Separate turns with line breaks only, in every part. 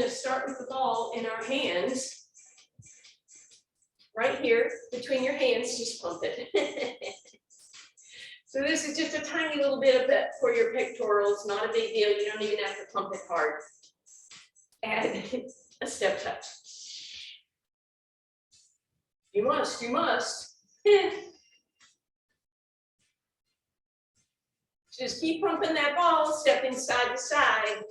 going to start with the ball in our hands. Right here, between your hands, just pump it. So this is just a tiny little bit of that for your pectorals, not a big deal. You don't even have to pump it hard. Add a step touch. You must, you must. Just keep pumping that ball, stepping side to side.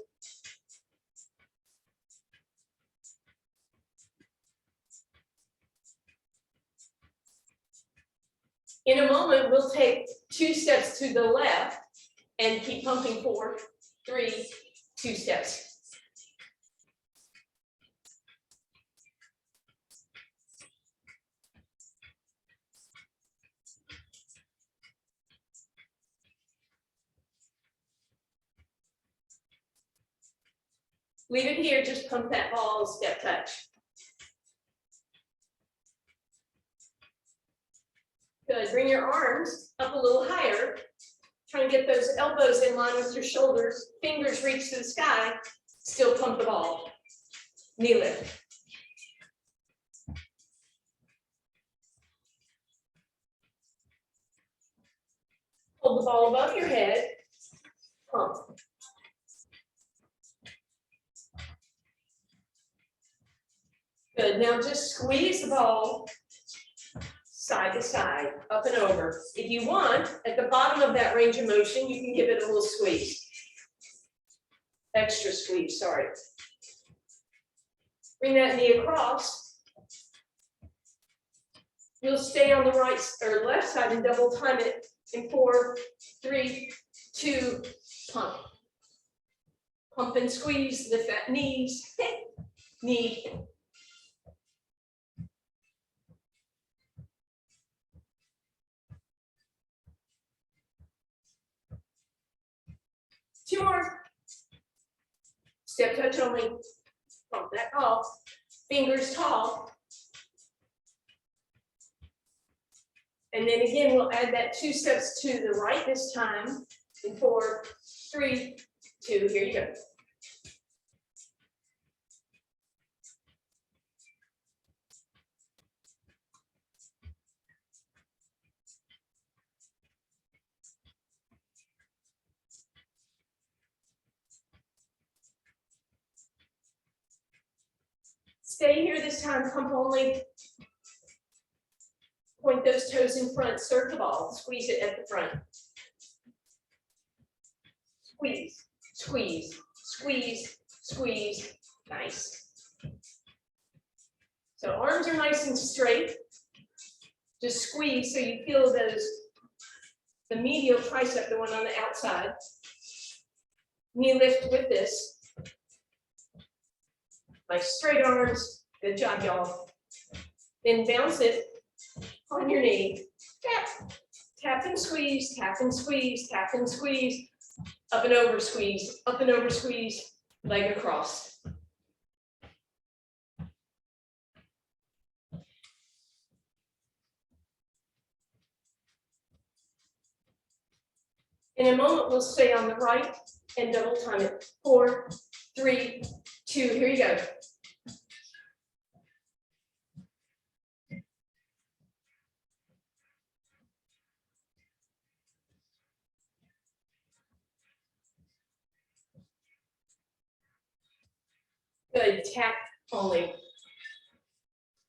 In a moment, we'll take 2 steps to the left and keep pumping 4, 3, 2 steps. Leave it here, just pump that ball, step touch. Good, bring your arms up a little higher. Try and get those elbows in line with your shoulders. Fingers reach to the sky, still pump the ball. Knee lift. Hold the ball above your head, pump. Good, now just squeeze the ball side to side, up and over. If you want, at the bottom of that range of motion, you can give it a little squeeze. Extra squeeze, sorry. Bring that knee across. You'll stay on the right or left side and double time it in 4, 3, 2, pump. Pump and squeeze, lift that knees, knee. Two more. Step touch only. Pump that off. Fingers tall. And then again, we'll add that 2 steps to the right this time. In 4, 3, 2. Here you go. Stay here this time, pump only. Point those toes in front, serve the ball, squeeze it at the front. Squeeze, squeeze, squeeze, squeeze, nice. So arms are nice and straight. Just squeeze so you feel those, the medial tricep, the one on the outside. Knee lift with this. Nice straight arms, good job, y'all. Then bounce it on your knee. Tap, tap and squeeze, tap and squeeze, tap and squeeze. Up and over squeeze, up and over squeeze, leg across. In a moment, we'll stay on the right and double time it. 4, 3, 2, here you go. Good, tap only.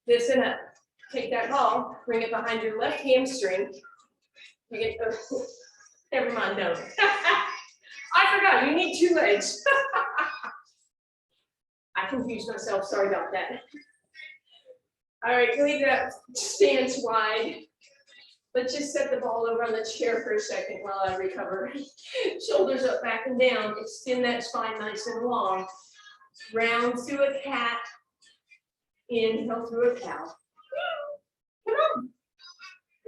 Listen up. Take that ball, bring it behind your left hamstring. You get, never mind, no. I forgot, you need 2 legs. I confused myself, sorry about that. All right, leave that stance wide. Let's just set the ball over on the chair for a second while I recover. Shoulders up, back and down. Extend that spine nice and long. Round through a cat. Inhale through a cow. Come on.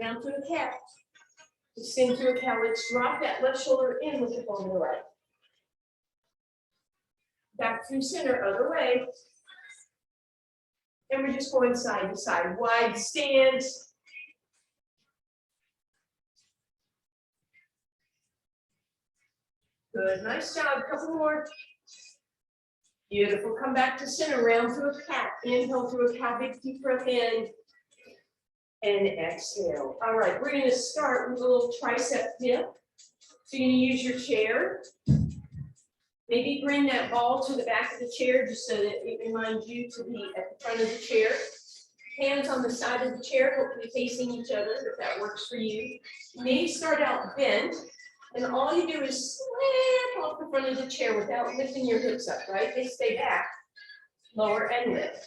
Round through a cat. Extend through a cow. Let's drop that left shoulder in with the ball to the right. Back through center, other way. And we're just going side to side. Wide stance. Good, nice job. Couple more. Beautiful. Come back to center, round through a cat. Inhale through a cow, big deep breath in. And exhale. All right, we're going to start with a little tricep dip. So you're going to use your chair. Maybe bring that ball to the back of the chair just so that it reminds you to be at the front of the chair. Hands on the side of the chair, hopefully facing each other, if that works for you. Knees start out bent, and all you do is slip off the front of the chair without lifting your hips up, right? They stay back, lower and lift.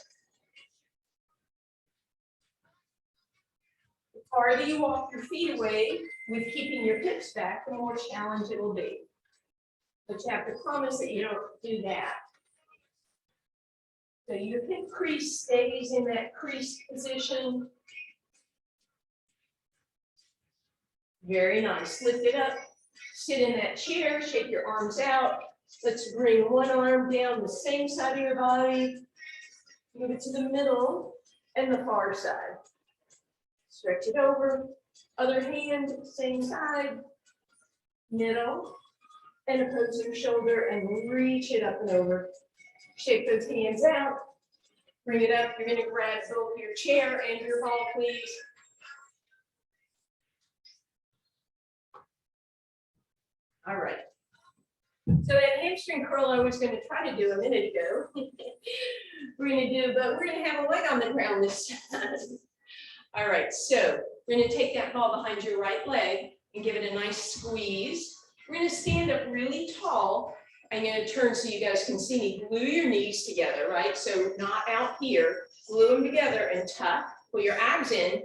The farther you walk your feet away with keeping your hips back, the more challenge it will be. But you have to promise that you don't do that. So your hip crease stays in that creased position. Very nice. Lift it up, sit in that chair, shake your arms out. Let's bring one arm down the same side of your body. Move it to the middle and the far side. Stretch it over. Other hand, same side. Middle. And opposing shoulder and reach it up and over. Shake those hands out. Bring it up. You're going to grab both your chair and your ball, please. All right. So that hamstring curl I was going to try to do a minute ago, we're going to do, but we're going to have a leg on the ground this time. All right, so we're going to take that ball behind your right leg and give it a nice squeeze. We're going to stand up really tall. I'm going to turn so you guys can see me. Glue your knees together, right? So not out here. Glue them together and tuck. Pull your abs in.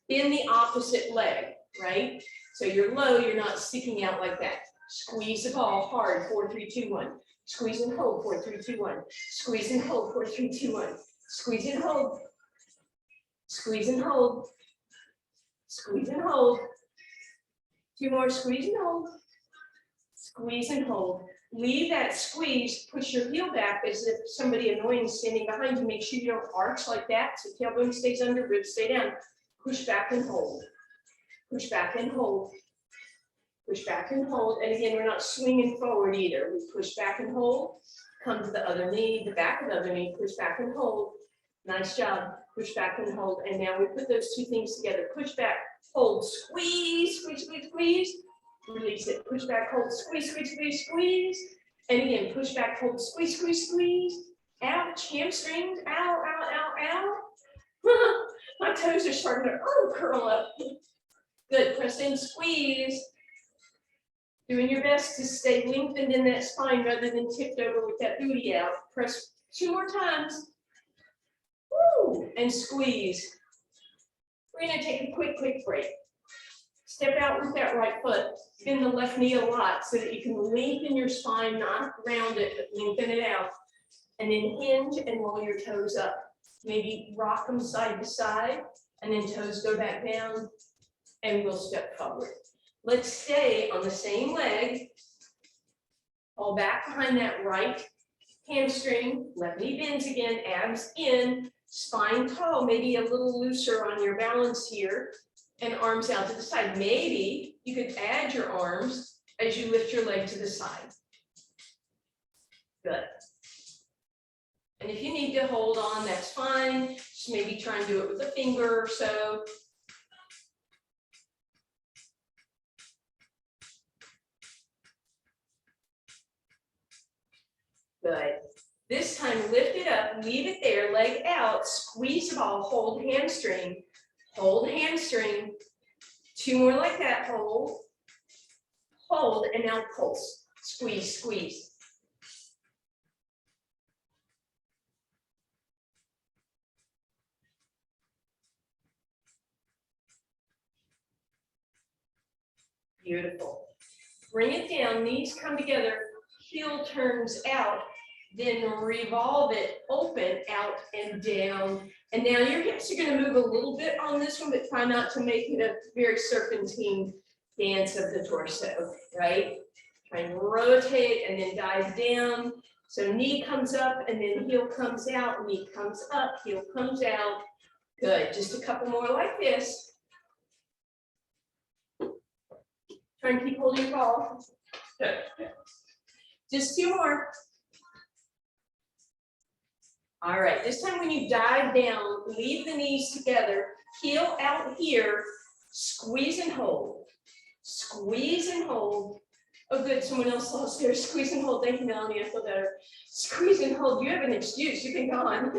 Bend the opposite leg, right? So you're low, you're not sticking out like that. Squeeze the ball hard, 4, 3, 2, 1. Squeeze and hold, 4, 3, 2, 1. Squeeze and hold, 4, 3, 2, 1. Squeeze and hold. Squeeze and hold. Squeeze and hold. 2 more, squeeze and hold. Squeeze and hold. Leave that squeeze, push your heel back as if somebody annoying is standing behind you. Make sure you don't arch like that. So tailbone stays under, ribs stay down. Push back and hold. Push back and hold. Push back and hold. And again, we're not swinging forward either. We push back and hold. Come to the other knee, the back of the other knee. Push back and hold. Nice job. Push back and hold. And now we put those two things together. Push back, hold, squeeze, squeeze, squeeze, squeeze. Release it. Push back, hold, squeeze, squeeze, squeeze, squeeze. And again, push back, hold, squeeze, squeeze, squeeze. Ouch, hamstrings. Ow, ow, ow, ow. My toes are starting to curl up. Good. Press in, squeeze. Doing your best to stay lengthened in that spine rather than tipped over with that booty out. Press 2 more times. Woo! And squeeze. We're going to take a quick break. Step out with that right foot. Bend the left knee a lot so that you can lengthen your spine, not round it, but lengthen it out. And then hinge and roll your toes up. Maybe rock them side to side, and then toes go back down, and we'll step forward. Let's stay on the same leg. Fall back behind that right hamstring. Left knee bends again, abs in, spine tall, maybe a little looser on your balance here. And arms out to the side. Maybe you could add your arms as you lift your leg to the side. Good. And if you need to hold on, that's fine. Just maybe try and do it with a finger or so. Good. This time, lift it up, leave it there, leg out, squeeze the ball, hold hamstring. Hold hamstring. 2 more like that. Hold. Hold, and now pulse. Squeeze, squeeze. Beautiful. Bring it down, knees come together, heel turns out, then revolve it, open, out and down. And now your hips are going to move a little bit on this one, but try not to make it a very serpentine dance of the torso, right? Try and rotate and then dive down. So knee comes up and then heel comes out, knee comes up, heel comes out. Good, just a couple more like this. Try and keep holding your ball. Good. Just 2 more. All right, this time when you dive down, leave the knees together, heel out here, squeeze and hold. Squeeze and hold. Oh, good, someone else lost there. Squeeze and hold. Thank you, Melanie, I feel better. Squeeze and hold. You have an excuse. You've been gone.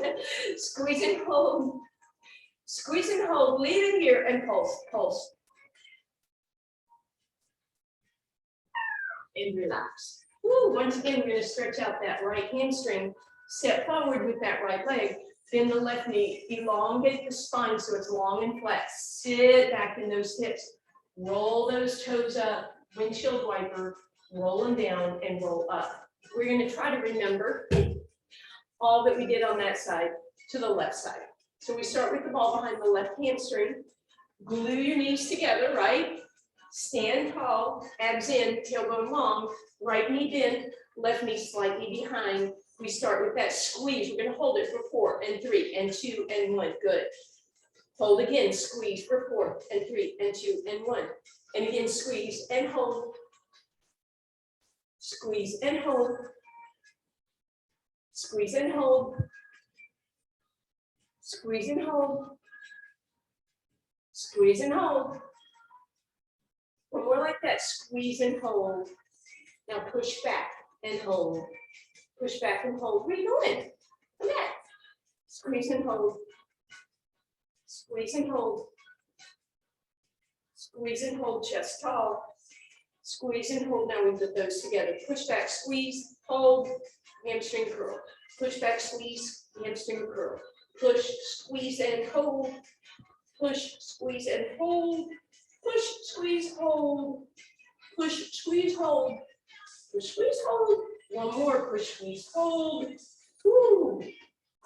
Squeeze and hold. Squeeze and hold. Leave it here and pulse. Pulse. And relax. Woo. Once again, we're going to stretch out that right hamstring. Step forward with that right leg. Bend the left knee. Elongate the spine so it's long and flat. Sit back in those hips. Roll those toes up. Windshield wiper, roll them down and roll up. We're going to try to remember all that we did on that side to the left side. So we start with the ball behind the left hamstring. Glue your knees together, right? Stand tall, abs in, tailbone long, right knee bend, left knee slightly behind. We start with that squeeze. We're going to hold it for 4 and 3 and 2 and 1. Good. Hold again, squeeze for 4 and 3 and 2 and 1. And again, squeeze and hold. Squeeze and hold. Squeeze and hold. Squeeze and hold. Squeeze and hold. One more like that. Squeeze and hold. Now push back and hold. Push back and hold. Where are you going? Come back. Squeeze and hold. Squeeze and hold. Squeeze and hold, chest tall. Squeeze and hold. Now we put those together. Push back, squeeze, hold, hamstring curl. Push back, squeeze, hamstring curl. Push, squeeze, and hold. Push, squeeze, and hold. Push, squeeze, hold. Push, squeeze, hold. Push, squeeze, hold. One more. Push, squeeze, hold. Woo.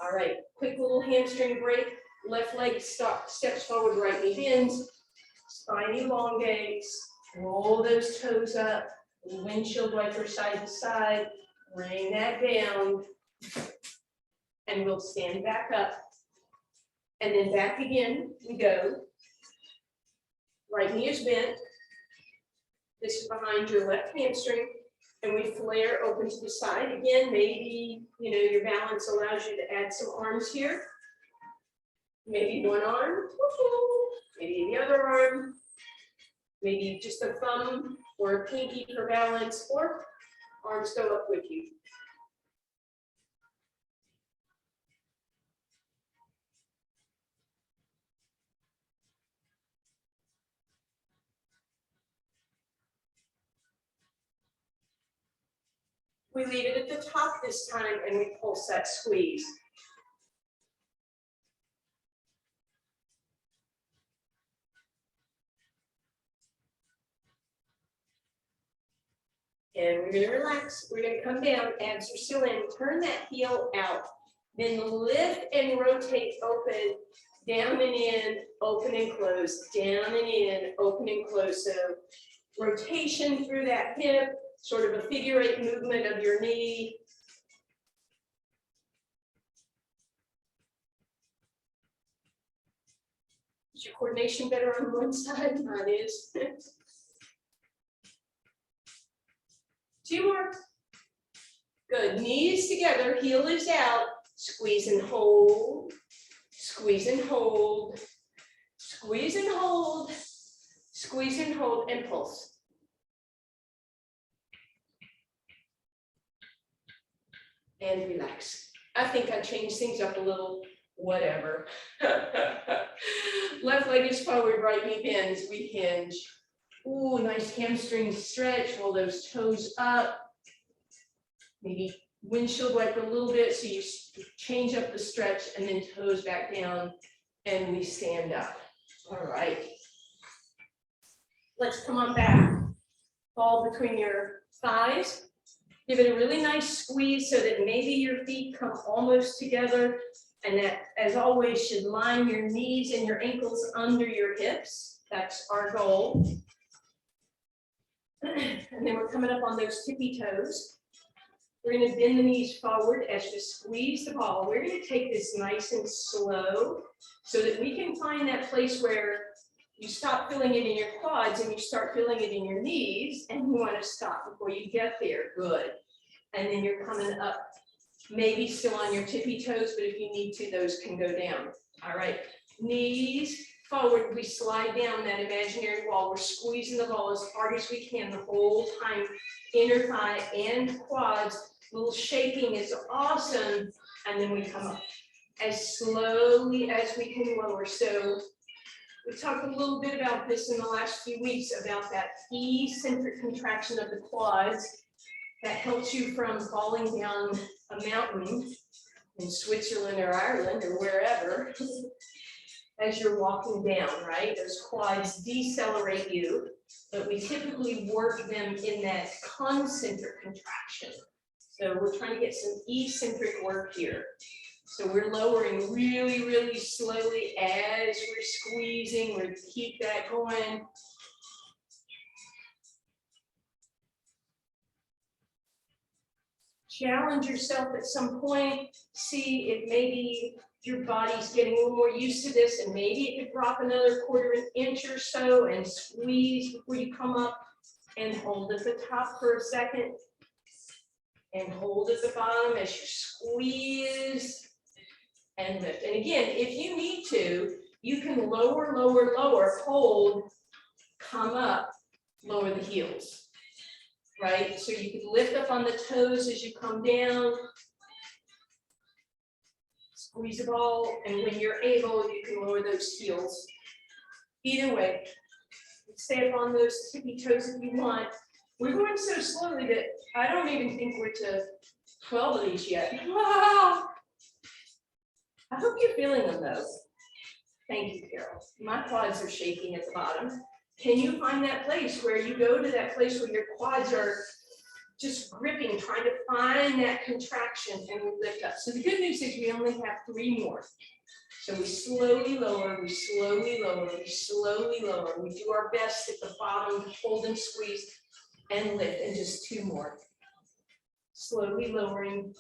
All right. Quick little hamstring break. Left leg steps forward, right knee bends. Spine elongates, roll those toes up, windshield wiper side to side, bring that down, and we'll stand back up. And then back again, we go. Right knee is bent. This is behind your left hamstring, and we flare open to the side. Again, maybe, your balance allows you to add some arms here. Maybe one arm. Maybe the other arm, maybe just a thumb or a pinky for balance, or arms go up with you. We leave it at the top this time and we pulse that squeeze. And we're going to relax. We're going to come down. Abs are still in. Turn that heel out. Then lift and rotate open. Down and in. Open and close. Down and in. Open and close. So rotation through that hip. Sort of a figure 8 movement of your knee. Is your coordination better on one side? Mine is. 2 more. Good. Knees together, heel is out. Squeeze and hold. Squeeze and hold. Squeeze and hold. Squeeze and hold and pulse. And relax. I think I changed things up a little. Whatever. Left leg is forward, right knee bends. We hinge. Ooh, nice hamstring stretch. Roll those toes up. Maybe windshield wiper a little bit so you change up the stretch and then toes back down and we stand up. All right. Let's come on back. Ball between your thighs. Give it a really nice squeeze so that maybe your feet come almost together, and that, as always, should line your knees and your ankles under your hips. That's our goal. And then we're coming up on those tippy toes. We're going to bend the knees forward as you squeeze the ball. We're going to take this nice and slow so that we can find that place where you stop feeling it in your quads and you start feeling it in your knees, and you want to stop before you get there. Good. And then you're coming up maybe still on your tippy toes, but if you need to, those can go down. All right, knees forward, we slide down that imaginary wall. We're squeezing the ball as hard as we can the whole time. Inner thigh and quads, little shaking is awesome. And then we come up as slowly as we can lower. So we talked a little bit about this in the last few weeks about that eccentric contraction of the quads that helps you from falling down a mountain in Switzerland or Ireland or wherever as you're walking down, right? Those quads decelerate you, but we typically work them in that concentric contraction. So we're trying to get some eccentric work here. So we're lowering really, really slowly as we're squeezing. We're keep that going. Challenge yourself at some point. See if maybe your body's getting a little more used to this, and maybe it could drop another quarter inch or so and squeeze before you come up, and hold at the top for a second and hold at the bottom as you squeeze and lift. And again, if you need to, you can lower, lower, lower, hold, come up, lower the heels, right? So you can lift up on the toes as you come down, squeeze the ball, and when you're able, you can lower those heels. Either way, stay up on those tippy toes if you want. We're going so slowly that I don't even think we're to 12 of these yet. Wow. I hope you're feeling them though. Thank you, Carol. My quads are shaking at the bottom. Can you find that place where you go to that place where your quads are just gripping, trying to find that contraction, and we lift up? So the good news is we only have 3 more. So we slowly lower, we slowly lower, we slowly lower. We do our best at the bottom to hold and squeeze and lift, and just 2 more. Slowly lowering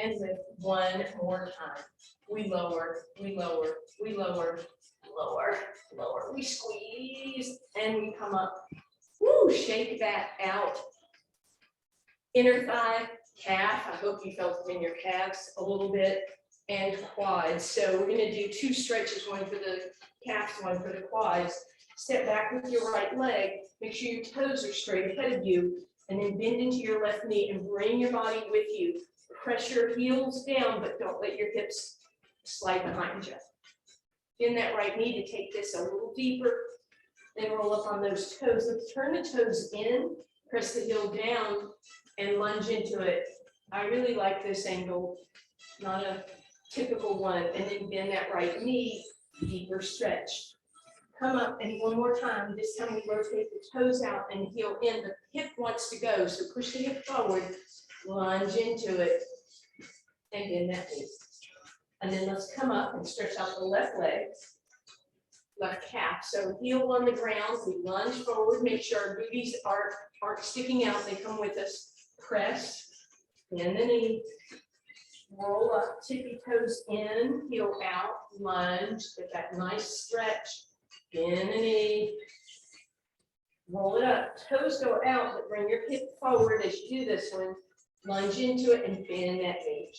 and lift 1 more time. We lower, we lower, we lower, lower, lower. We squeeze and we come up. Woo, shake that out. Inner thigh, calf. I hope you felt it in your calves a little bit, and quads. So we're going to do 2 stretches, one for the calves, one for the quads. Step back with your right leg. Make sure your toes are straight ahead of you, and then bend into your left knee and bring your body with you. Press your heels down, but don't let your hips slide behind you. Bend that right knee to take this a little deeper. Then roll up on those toes. Let's turn the toes in, press the heel down, and lunge into it. I really like this angle, not a typical one. And then bend that right knee, deeper stretch. Come up, and one more time. This time we rotate the toes out and heel in. The hip wants to go, so push the hip forward, lunge into it, and bend that knee. And then let's come up and stretch out the left leg, left calf. So heel on the ground, we lunge forward, make sure our booties aren't sticking out, they come with us. Press, bend the knee, roll up, tippy toes in, heel out, lunge, get that nice stretch, bend the knee, roll it up, toes go out, but bring your hip forward as you do this one, lunge into it and bend that knee.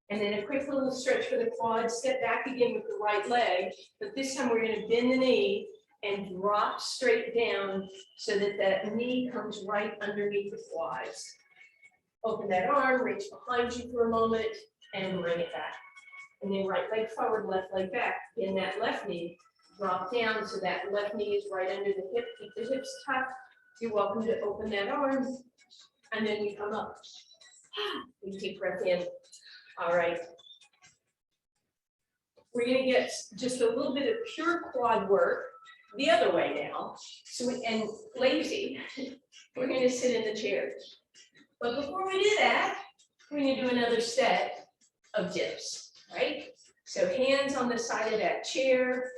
And then a quick little stretch for the quads, step back again with the right leg, but this time we're going to bend the knee and drop straight down so that that knee comes right underneath the quads. Open that arm, reach behind you for a moment, and bring it back. And then right leg forward, left leg back. Bend that left knee, drop down so that left knee is right under the hip. Keep the hips tucked. You're welcome to open that arm, and then we come up. Deep breath in. All right. We're going to get just a little bit of pure quad work the other way now. So and lazy, we're going to sit in the chair. But before we do that, we're going to do another set of dips, right? So hands on the side of that chair.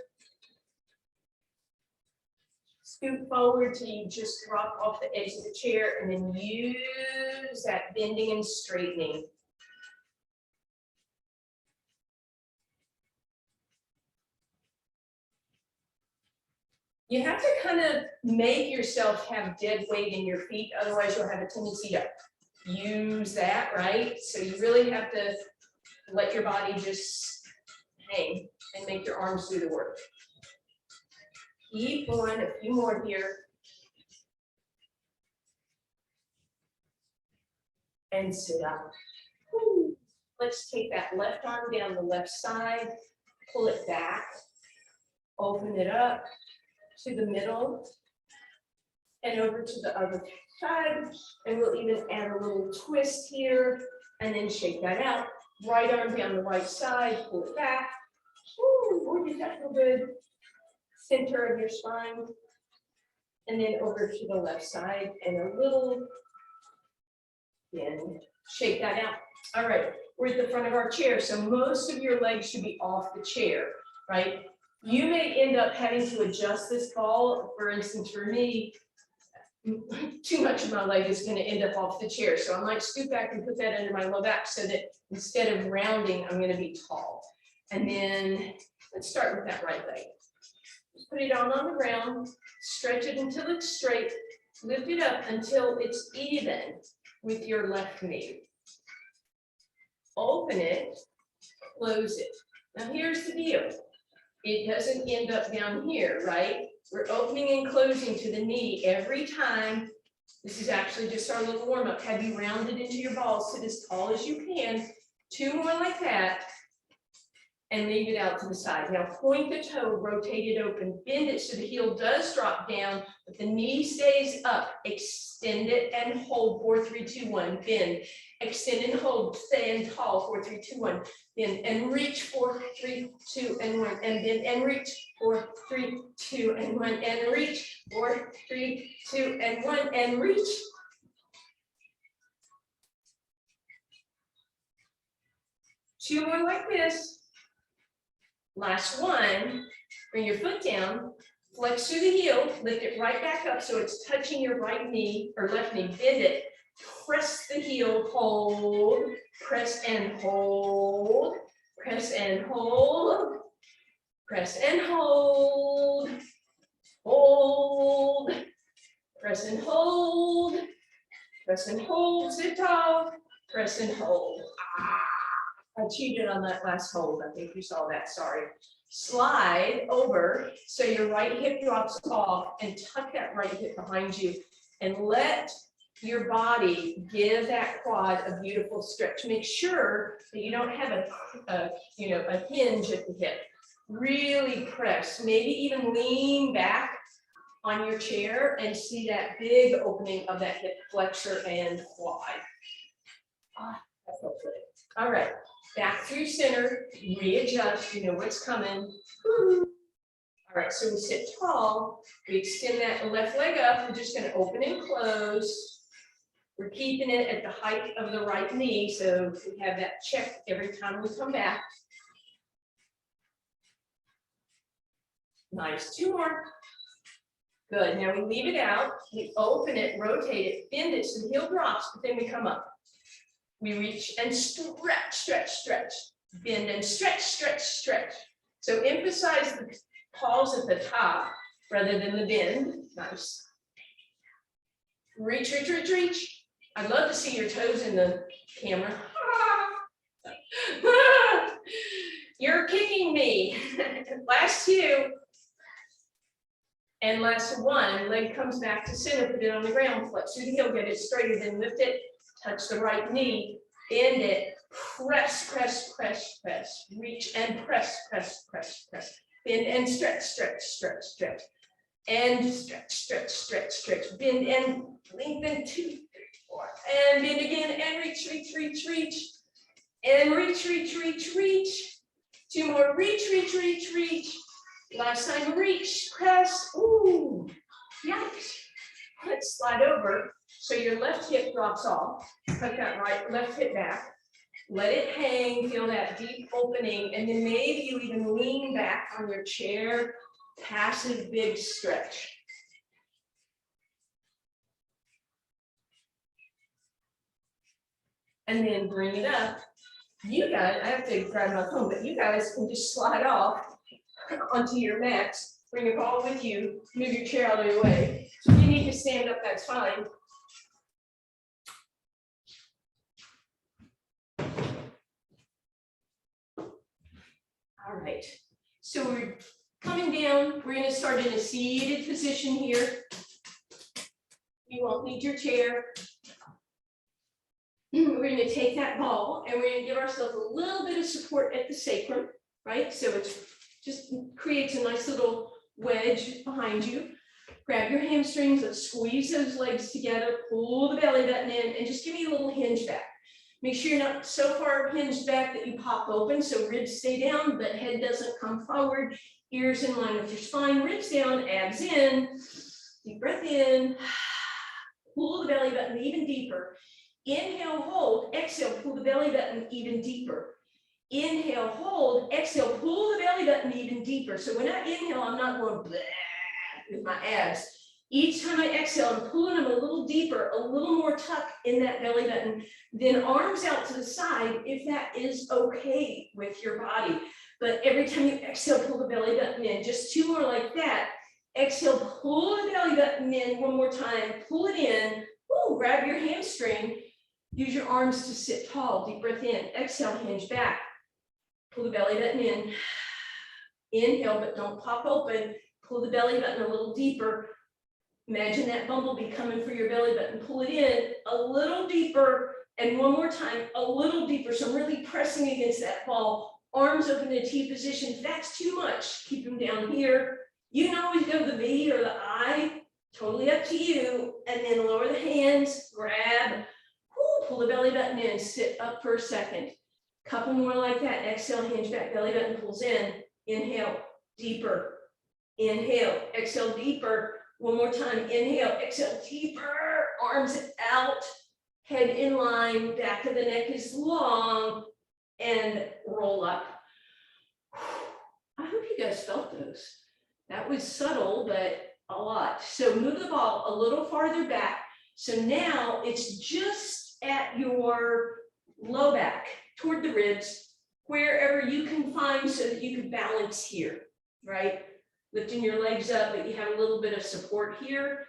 Scoot forward till you just drop off the edge of the chair, and then use that bending and straightening. You have to kind of make yourself have dead weight in your feet, otherwise you'll have a tendency to use that, right? So you really have to let your body just hang and make your arms do the work. Keep going, a few more here. And sit up. Woo. Let's take that left arm down the left side, pull it back, open it up to the middle and over to the other side. And we'll even add a little twist here and then shake that out. Right arm down the right side, pull it back. Woo, boy, did that feel good. Center of your spine. And then over to the left side and a little bend. Shake that out. All right, we're at the front of our chair. So most of your legs should be off the chair, right? You may end up having to adjust this ball. For instance, for me, too much of my leg is going to end up off the chair. So I might scoot back and put that under my low back so that instead of rounding, I'm going to be tall. And then let's start with that right leg. Just put it on the ground, stretch it until it's straight, lift it up until it's even with your left knee. Open it, close it. Now here's the deal. It doesn't end up down here, right? We're opening and closing to the knee every time. This is actually just our little warm up. Have you rounded into your balls, sit as tall as you can. 2 more like that. And leave it out to the side. Now point the toe, rotate it open, bend it so the heel does drop down, but the knee stays up. Extend it and hold, 4, 3, 2, 1, bend. Extend and hold, stand tall, 4, 3, 2, 1, bend, and reach, 4, 3, 2, and 1, and bend, and reach, 4, 3, 2, and 1, and reach, 4, 3, 2, and 1, and reach. Two more like this. Last one, bring your foot down, flex through the heel, lift it right back up so it's touching your right knee or left knee, bend it, press the heel, hold, press and hold, press and hold, press and hold, hold, press and hold, press and hold, sit tall, press and hold. I cheated on that last hold. I think you saw that, sorry. Slide over so your right hip drops off and tuck that right hip behind you and let your body give that quad a beautiful stretch. Make sure that you don't have a hinge at the hip. Really press, maybe even lean back on your chair and see that big opening of that hip flexor and quad. That felt good. All right. Back through center, readjust, you know what's coming. All right, so we sit tall, we extend that left leg up, we're just gonna open and close. We're keeping it at the height of the right knee, so we have that check every time we come back. Nice, 2 more. Good, now we leave it out, we open it, rotate it, bend it so the heel drops, but then we come up. We reach and stretch, stretch, stretch, bend and stretch, stretch, stretch. So emphasize the pause at the top rather than the bend. Nice. Reach, reach, reach, reach. I'd love to see your toes in the camera. You're kicking me. Last 2. And last 1, leg comes back to center, put it on the ground, flex through the heel, get it straighter, then lift it. Touch the right knee, bend it, press, press, press, press, reach and press, press, press, press, bend and stretch, stretch, stretch, stretch, and stretch, stretch, stretch, stretch, bend and lengthen, 2, 3, 4, and bend again and reach, reach, reach, reach, and reach, reach, reach, reach. 2 more, reach, reach, reach, reach. Last time, reach, press, ooh, yikes. Let's slide over. So your left hip drops off, cut that right left hip back, let it hang, feel that deep opening, and then maybe you even lean back on your chair, passive big stretch. And then bring it up. You guys, I have to grab my phone, but you guys can just slide off onto your mats Bring your ball with you, move your chair out of your way. If you need to stand up, that's fine. All right, so we're coming down. We're going to start in a seated position here. You won't need your chair. We're going to take that ball and we're going to give ourselves a little bit of support at the sacrum, right? So it just creates a nice little wedge behind you. Grab your hamstrings, let's squeeze those legs together, pull the belly button in, and just give me a little hinge back. Make sure you're not so far hinged back that you pop open, so ribs stay down, but head doesn't come forward, ears in line with your spine, ribs down, abs in, deep breath in, pull the belly button even deeper. Inhale, hold, exhale, pull the belly button even deeper. Inhale, hold, exhale, pull the belly button even deeper. So when I inhale, I'm not going blah with my abs. Each time I exhale, I'm pulling them a little deeper, a little more tuck in that belly button, then arms out to the side if that is okay with your body. But every time you exhale, pull the belly button in. Just two more like that. Exhale, pull the belly button in one more time, pull it in. Ooh, grab your hamstring. Use your arms to sit tall. Deep breath in. Exhale, hinge back. Pull the belly button in. Inhale, but don't pop open. Pull the belly button a little deeper. Imagine that bumblebee coming for your belly button. Pull it in a little deeper. And one more time, a little deeper. So I'm really pressing against that ball. Arms open to T position. If that's too much, keep them down here. You can always go the V or the I. Totally up to you. And then lower the hands. Grab. Pull the belly button in, sit up for a second. Couple more like that. Exhale, hinge back, belly button pulls in. Inhale, deeper. Inhale, exhale, deeper. One more time. Inhale, exhale, deeper. Arms out, head in line, back of the neck is long, and roll up. I hope you guys felt those. That was subtle, but a lot. So move the ball a little farther back. So now it's just at your low back, toward the ribs, wherever you can find so that you can balance here, right? Lifting your legs up, but you have a little bit of support here.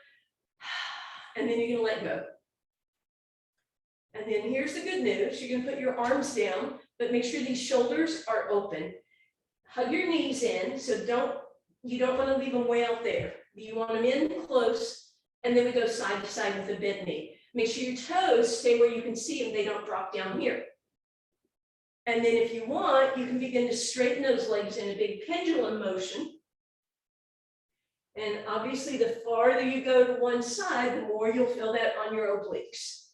And then you're gonna let go. And then here's the good news. You're gonna put your arms down, but make sure these shoulders are open. Hug your knees in, so you don't wanna leave them way out there. You want them in close, and then we go side to side with a bent knee. Make sure your toes stay where you can see them, they don't drop down here. And then if you want, you can begin to straighten those legs in a big pendulum motion. And obviously, the farther you go to one side, the more you'll feel that on your obliques.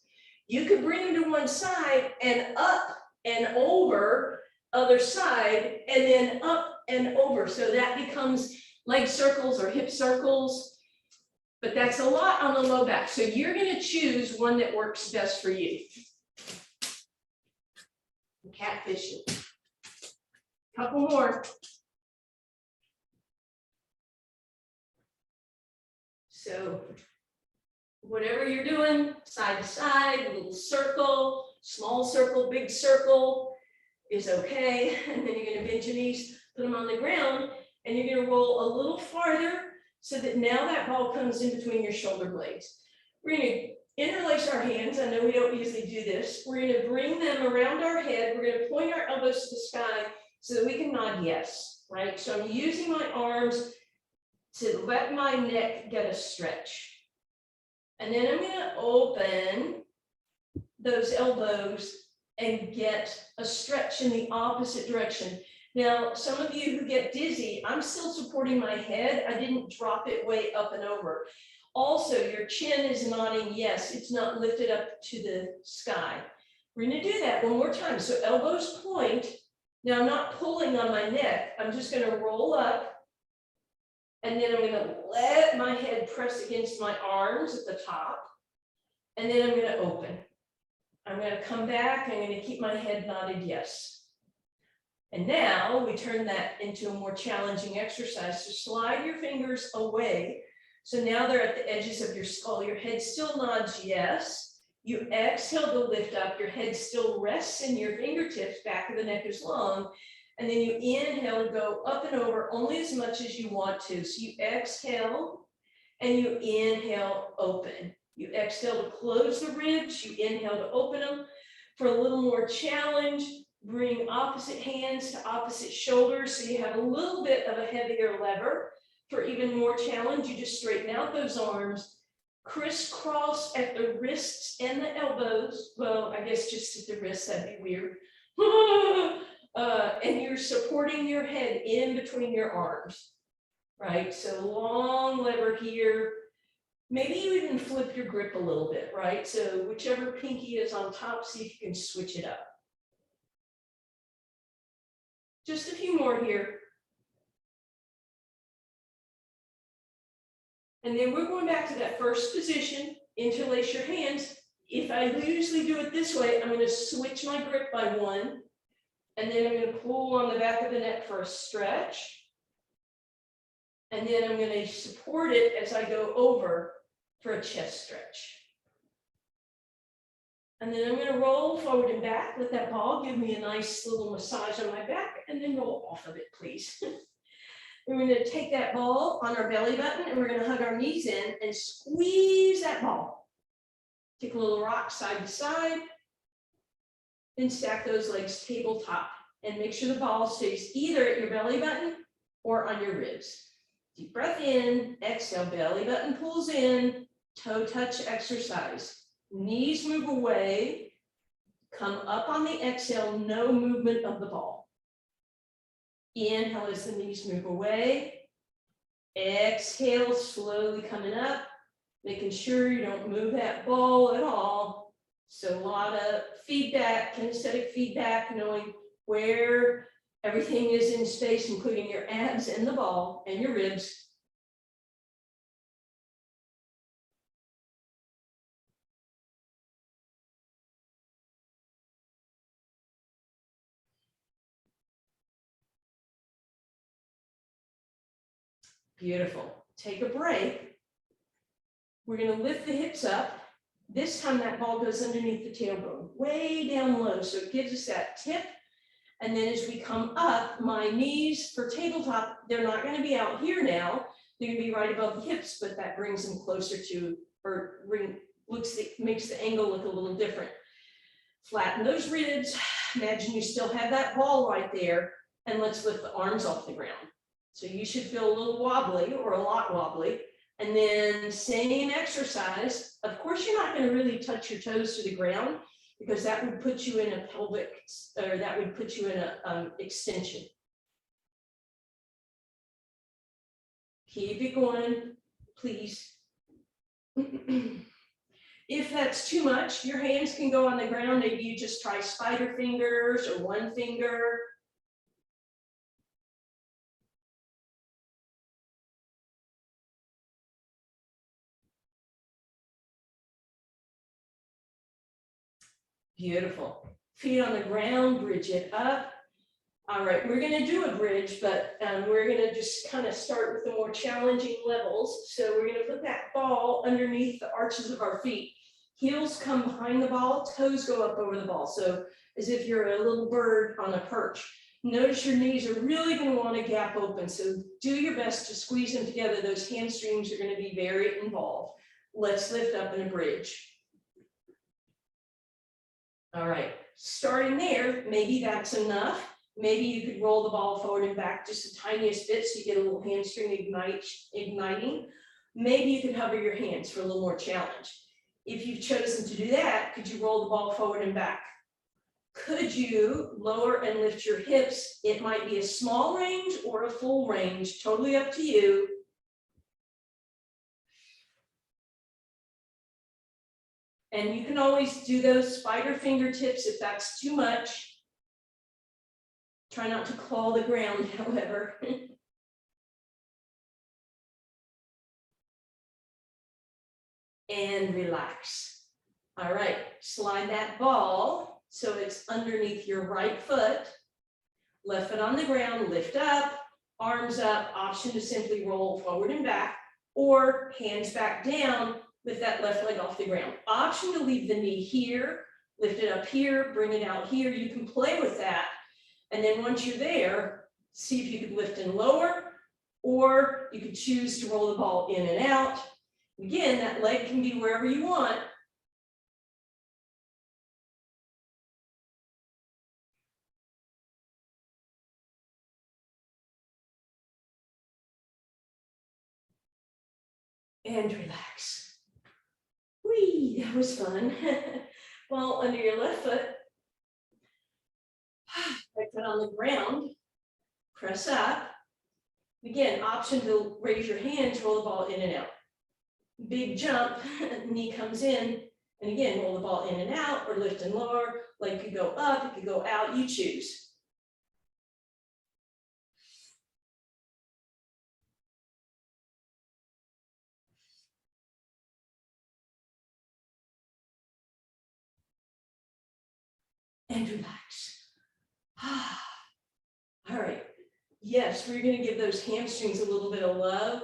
You could bring them to one side and up and over, other side, and then up and over. So that becomes leg circles or hip circles. But that's a lot on the low back. So you're going to choose one that works best for you. Catfishing. Couple more. So whatever you're doing, side to side, a little circle, small circle, big circle is okay. And then you're going to bend your knees, put them on the ground, and you're going to roll a little farther so that now that ball comes in between your shoulder blades. We're going to interlace our hands. I know we don't usually do this. We're going to bring them around our head. We're going to point our elbows to the sky so that we can nod yes, right? So I'm using my arms to let my neck get a stretch. And then I'm going to open those elbows and get a stretch in the opposite direction. Now, some of you who get dizzy, I'm still supporting my head. I didn't drop it way up and over. Also, your chin is nodding yes. It's not lifted up to the sky. We're going to do that one more time. So elbows point. Now, I'm not pulling on my neck. I'm just going to roll up. And then I'm going to let my head press against my arms at the top. And then I'm going to open. I'm going to come back. I'm going to keep my head nodded yes. And now we turn that into a more challenging exercise. So slide your fingers away. So now they're at the edges of your skull. Your head still nods yes. You exhale to lift up. Your head still rests in your fingertips. Back of the neck is long. And then you inhale to go up and over only as much as you want to. So you exhale and you inhale, open. You exhale to close the ribs, you inhale to open them. For a little more challenge, bring opposite hands to opposite shoulders so you have a little bit of a heavier lever. For even more challenge, you just straighten out those arms, crisscross at the wrists and the elbows. Well, I guess just at the wrists, that'd be weird. And you're supporting your head in between your arms, right? So long lever here. Maybe you even flip your grip a little bit, right? So whichever pinky is on top, see if you can switch it up. Just a few more here. And then we're going back to that first position, interlace your hands. If I usually do it this way, I'm going to switch my grip by one, and then I'm going to pull on the back of the neck for a stretch. And then I'm going to support it as I go over for a chest stretch. And then I'm going to roll forward and back. Let that ball give me a nice little massage on my back, and then roll off of it, please. We're going to take that ball on our belly button, and we're going to hug our knees in and squeeze that ball. Take a little rock side to side, and stack those legs tabletop, and make sure the ball stays either at your belly button or on your ribs. Deep breath in, exhale, belly button pulls in, toe touch exercise. Knees move away, come up on the exhale, no movement of the ball. Inhale as the knees move away. Exhale, slowly coming up, making sure you don't move that ball at all. So a lot of feedback, kinesthetic feedback, knowing where everything is in space, including your abs and the ball and your ribs. Beautiful. Take a break. We're going to lift the hips up. This time that ball goes underneath the tailbone, way down low. So it gives us that tip. And then as we come up, my knees for tabletop, they're not going to be out here now. They're going to be right above the hips, but that brings them closer to, or makes the angle look a little different. Flatten those ribs. Imagine you still have that ball right there. And let's lift the arms off the ground. So you should feel a little wobbly or a lot wobbly. And then same exercise. Of course, you're not going to really touch your toes to the ground because that would put you in a pelvic, or that would put you in a extension. Keep it going, please. If that's too much, your hands can go on the ground. Maybe you just try spider fingers or one finger. Beautiful. Feet on the ground, bridge it up. All right, we're going to do a bridge, but we're going to just kind of start with the more challenging levels. So we're going to put that ball underneath the arches of our feet. Heels come behind the ball, toes go up over the ball. So as if you're a little bird on a perch. Notice your knees are really going to want to gap open. So do your best to squeeze them together. Those hamstrings are going to be very involved. Let's lift up in a bridge. All right, starting there, maybe that's enough. Maybe you could roll the ball forward and back just the tiniest bit so you get a little hamstring igniting. Maybe you could hover your hands for a little more challenge. If you've chosen to do that, could you roll the ball forward and back? Could you lower and lift your hips? It might be a small range or a full range, totally up to you. And you can always do those spider fingertips if that's too much. Try not to claw the ground, however. And relax. All right, slide that ball so it's underneath your right foot. Left foot on the ground, lift up, arms up, option to simply roll forward and back, or hands back down with that left leg off the ground. Option to leave the knee here, lift it up here, bring it out here. You can play with that. And then once you're there, see if you could lift and lower, or you could choose to roll the ball in and out. Again, that leg can be wherever you want. And relax. Whee, that was fun. Well, under your left foot, right foot on the ground, press up. Again, option to raise your hands, roll the ball in and out. Big jump, knee comes in, and again, roll the ball in and out, or lift and lower. Leg could go up, it could go out, you choose. And relax. All right. Yes, we're going to give those hamstrings a little bit of love.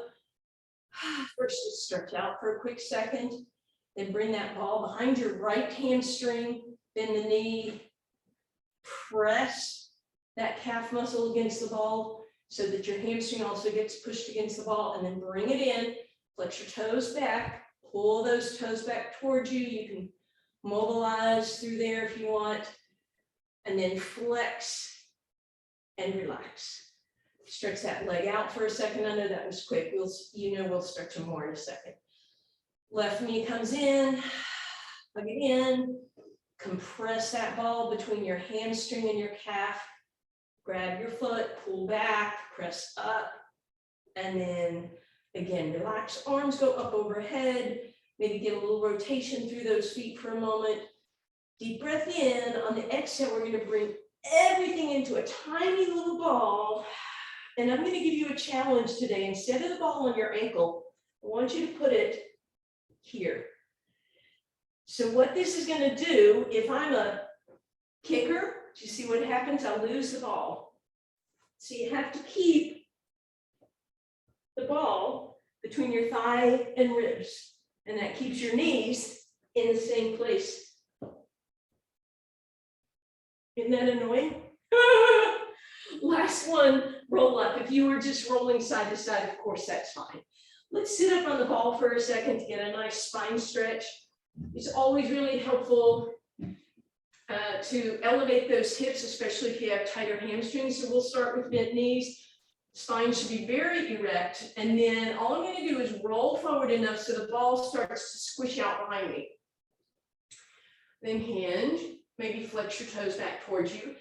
First, just stretch out for a quick second. Then bring that ball behind your right hamstring. Bend the knee. Press that calf muscle against the ball so that your hamstring also gets pushed against the ball. And then bring it in. Flex your toes back. Pull those toes back towards you. You can mobilize through there if you want. And then flex and relax. Stretch that leg out for a second. I know that was quick. We'll stretch them more in a second. Left knee comes in, hug it in, compress that ball between your hamstring and your calf. Grab your foot, pull back, press up, and then again, relax. Arms go up overhead. Maybe get a little rotation through those feet for a moment. Deep breath in. On the exhale, we're going to bring everything into a tiny little ball. And I'm going to give you a challenge today. Instead of the ball on your ankle, I want you to put it here. So what this is going to do, if I'm a kicker, do you see what happens? I'll lose the ball. So you have to keep the ball between your thigh and ribs. And that keeps your knees in the same place. Isn't that annoying? Last one, roll up. If you were just rolling side to side, of course, that's fine. Let's sit up on the ball for a second to get a nice spine stretch. It's always really helpful to elevate those hips, especially if you have tighter hamstrings. So we'll start with bent knees. Spine should be very erect. And then all I'm going to do is roll forward enough so the ball starts to squish out behind me. Then hinge, maybe flex your toes back towards you.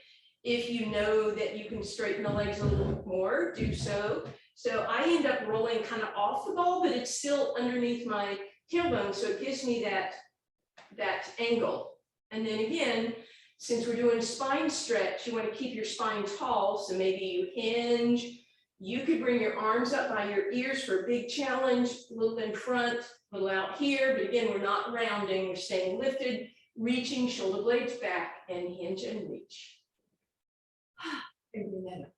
If you know that you can straighten the legs a little more, do so. So I end up rolling kind of off the ball, but it's still underneath my tailbone. So it gives me that angle. And then again, since we're doing spine stretch, you want to keep your spine tall. So maybe you hinge. You could bring your arms up by your ears for a big challenge, a little in front, a little out here. But again, we're not rounding, we're staying lifted, reaching, shoulder blades back, and hinge and reach. And bring that up.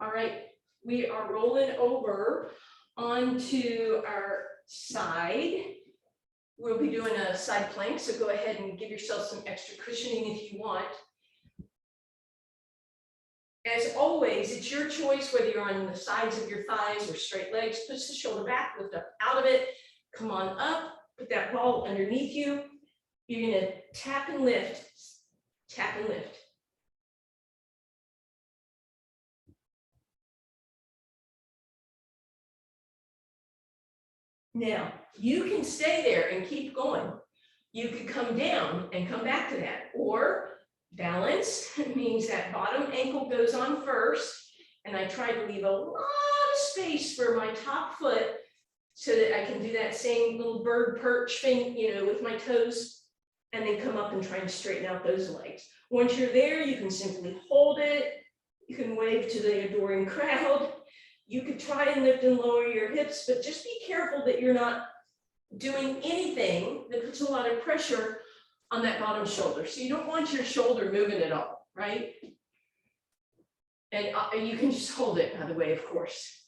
All right, we are rolling over onto our side. We'll be doing a side plank, so go ahead and give yourself some extra cushioning if you want. As always, it's your choice whether you're on the sides of your thighs or straight legs. Push the shoulder back, lift up out of it, come on up, put that ball underneath you. You're gonna tap and lift, tap and lift. Now, you can stay there and keep going. You could come down and come back to that, or balance means that bottom ankle goes on first, and I try to leave a lot of space for my top foot so that I can do that same little bird perch thing, with my toes, and then come up and try and straighten out those legs. Once you're there, you can simply hold it. You can wave to the adoring crowd. You could try and lift and lower your hips, but just be careful that you're not doing anything that puts a lot of pressure on that bottom shoulder. So you don't want your shoulder moving at all, right? And you can just hold it, by the way, of course.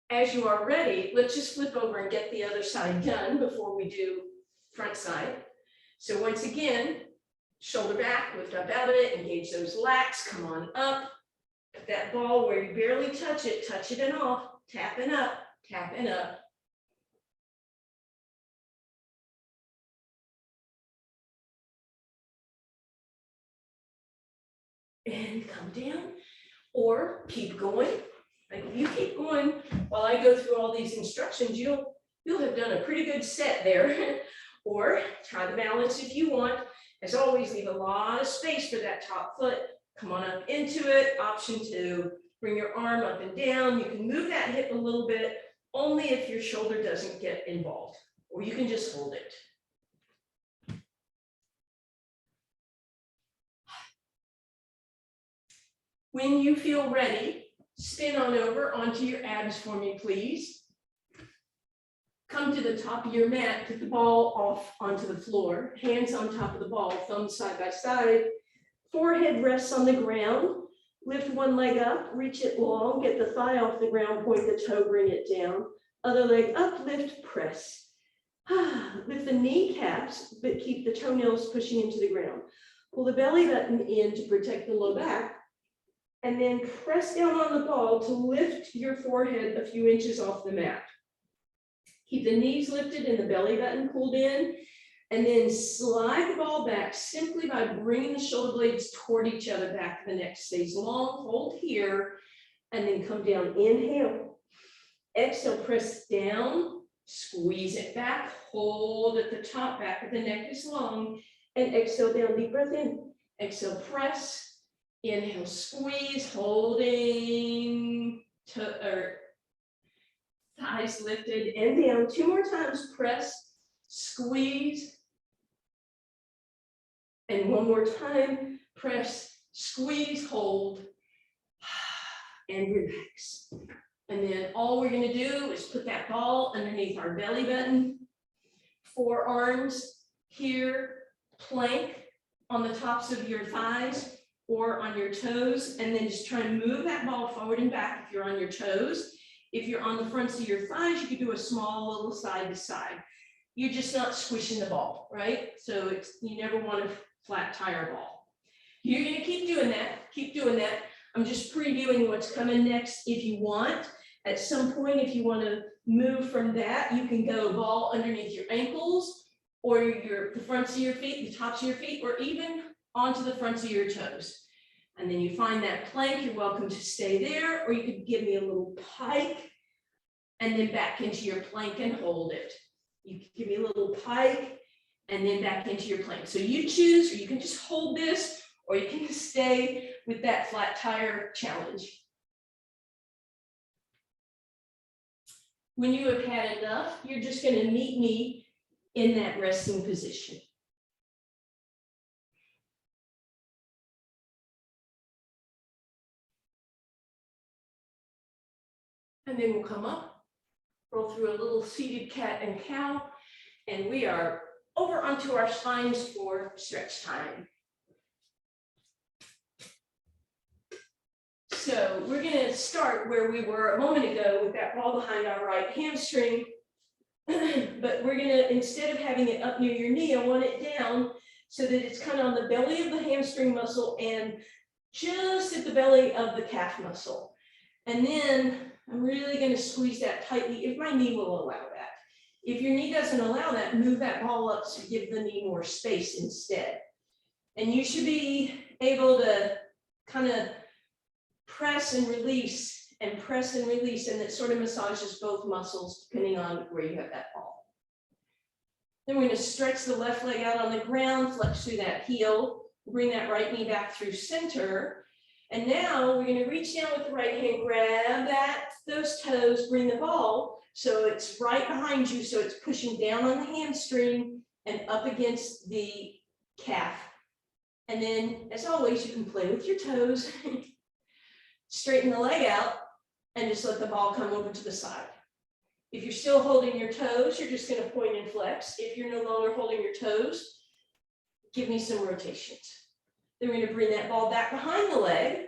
As you are ready, let's just flip over and get the other side done before we do front side. So once again, Shoulder back, lift up out of it, engage those lats, come on up. That ball where you barely touch it and off, tapping up, tapping up. And come down, or keep going. Like if you keep going while I go through all these instructions, you'll have done a pretty good set there. Or try the balance if you want. As always, leave a lot of space for that top foot. Come on up into it. Option 2, bring your arm up and down. You can move that hip a little bit, only if your shoulder doesn't get involved, or you can just hold it. When you feel ready, spin on over onto your abs for me, please. Come to the top of your mat, put the ball off onto the floor, hands on top of the ball, thumbs side by side, forehead rests on the ground, lift one leg up, reach it long, get the thigh off the ground, point the toe, bring it down, other leg up, lift, press. Lift the kneecaps, but keep the toenails pushing into the ground. Pull the belly button in to protect the low back, and then press down on the ball to lift your forehead a few inches off the mat. Keep the knees lifted and the belly button pulled in, and then slide the ball back simply by bringing the shoulder blades toward each other. Back, the neck stays long, hold here, and then come down, inhale. Exhale, press down, squeeze it back, hold at the top, back of the neck is long, and exhale down, deep breath in. Exhale, press. Inhale, squeeze, holding thighs lifted and down. 2 more times, press, squeeze. And 1 more time, press, squeeze, hold, and relax. And then all we're gonna do is put that ball underneath our belly button, forearms here, plank on the tops of your thighs, or on your toes, and then just try and move that ball forward and back if you're on your toes. If you're on the fronts of your thighs, you could do a small little side to side. You're just not squishing the ball, right? So you never want a flat tire ball. You're gonna keep doing that, keep doing that. I'm just previewing what's coming next. If you want, at some point, if you wanna move from that, you can go ball underneath your ankles, or the fronts of your feet, the tops of your feet, or even onto the fronts of your toes. And then you find that plank, you're welcome to stay there, or you could give me a little pike and then back into your plank and hold it. You could give me a little pike and then back into your plank. So you choose, or you can just hold this, or you can stay with that flat tire challenge. When you have had enough, you're just going to meet me in that resting position. And then we'll come up, roll through a little seated cat and cow, and we are over onto our spines for stretch time. So we're going to start where we were a moment ago with that ball behind our right hamstring. But we're going to, instead of having it up near your knee, I want it down so that it's kind of on the belly of the hamstring muscle and just at the belly of the calf muscle. And then I'm really going to squeeze that tightly if my knee will allow that. If your knee doesn't allow that, move that ball up to give the knee more space instead. And you should be able to kind of press and release, and that sort of massages both muscles depending on where you have that ball. Then we're going to stretch the left leg out on the ground, flex through that heel, bring that right knee back through center. And now we're going to reach down with the right hand, grab those toes, bring the ball so it's right behind you, so it's pushing down on the hamstring and up against the calf. And then, as always, you can play with your toes. Straighten the leg out and just let the ball come over to the side. If you're still holding your toes, you're just going to point and flex. If you're no longer holding your toes, give me some rotations. Then we're going to bring that ball back behind the leg.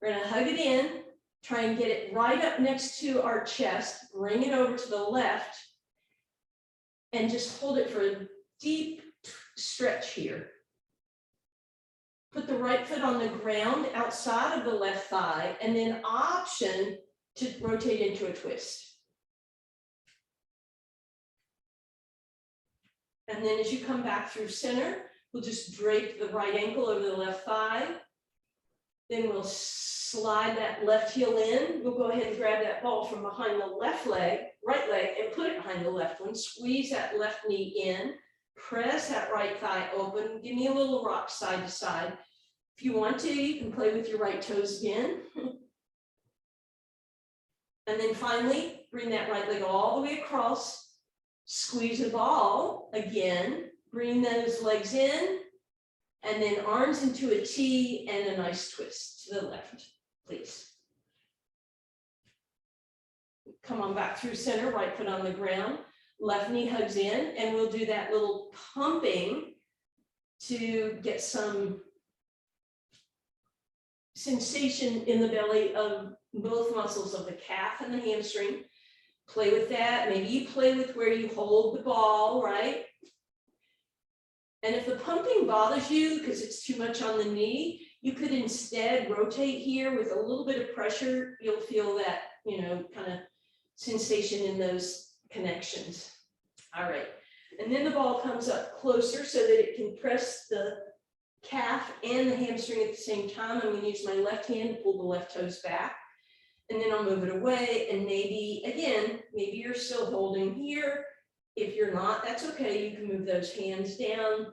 We're going to hug it in, try and get it right up next to our chest, bring it over to the left, and just hold it for a deep stretch here. Put the right foot on the ground outside of the left thigh, and then option to rotate into a twist. And then as you come back through center, we'll just drape the right ankle over the left thigh. Then we'll slide that left heel in. We'll go ahead and grab that ball from behind the left leg, right leg, and put it behind the left one. Squeeze that left knee in. Press that right thigh open. Give me a little rock side to side. If you want to, you can play with your right toes again. And then finally, bring that right leg all the way across. Squeeze the ball again. Bring those legs in. And then arms into a T and a nice twist to the left, please. Come on back through center, right foot on the ground. Left knee hugs in, and we'll do that little pumping to get some sensation in the belly of both muscles of the calf and the hamstring. Play with that. Maybe you play with where you hold the ball, right? And if the pumping bothers you because it's too much on the knee, you could instead rotate here with a little bit of pressure. You'll feel that, kind of sensation in those connections. All right. And then the ball comes up closer so that it can press the calf and the hamstring at the same time. I'm going to use my left hand to pull the left toes back. And then I'll move it away. And maybe you're still holding here. If you're not, that's okay. You can move those hands down.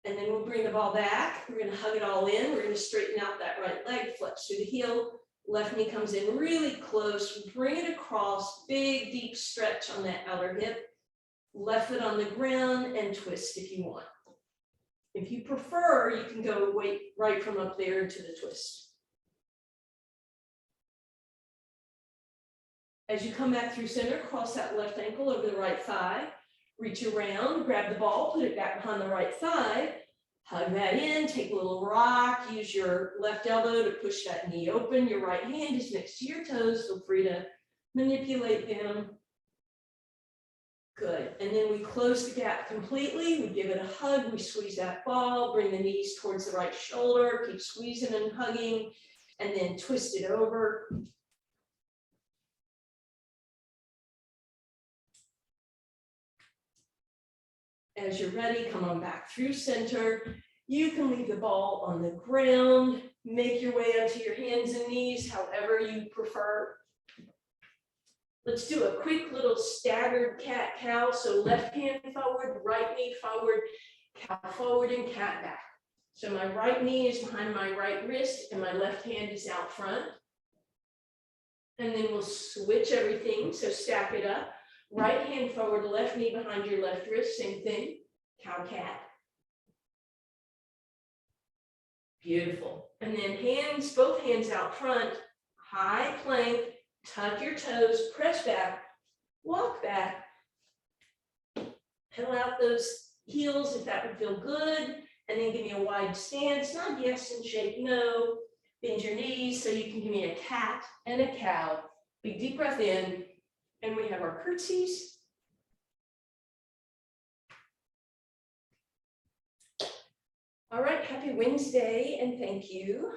And then we'll bring the ball back. We're going to hug it all in. We're going to straighten out that right leg, flex through the heel. Left knee comes in really close. Bring it across. Big, deep stretch on that outer hip. Left foot on the ground and twist if you want. If you prefer, you can go right from up there into the twist. As you come back through center, cross that left ankle over the right thigh, reach around, grab the ball, put it back behind the right thigh, hug that in, take a little rock, use your left elbow to push that knee open. Your right hand is next to your toes. Feel free to manipulate them. Good. And then we close the gap completely. We give it a hug. We squeeze that ball, bring the knees towards the right shoulder, keep squeezing and hugging, and then twist it over. As you're ready, come on back through center. You can leave the ball on the ground, make your way onto your hands and knees, however you prefer. Let's do a quick little staggered cat cow. So left hand forward, right knee forward, cow forward and cat back. So my right knee is behind my right wrist and my left hand is out front. And then we'll switch everything. So stack it up. Right hand forward, left knee behind your left wrist, same thing, cow cat. Beautiful. And then both hands out front, high plank, tuck your toes, press back, walk back, pedal out those heels if that would feel good, and then give me a wide stance, not yes and shake, no. Bend your knees so you can give me a cat and a cow. Big deep breath in. And we have our curtsies. All right, happy Wednesday, and thank you.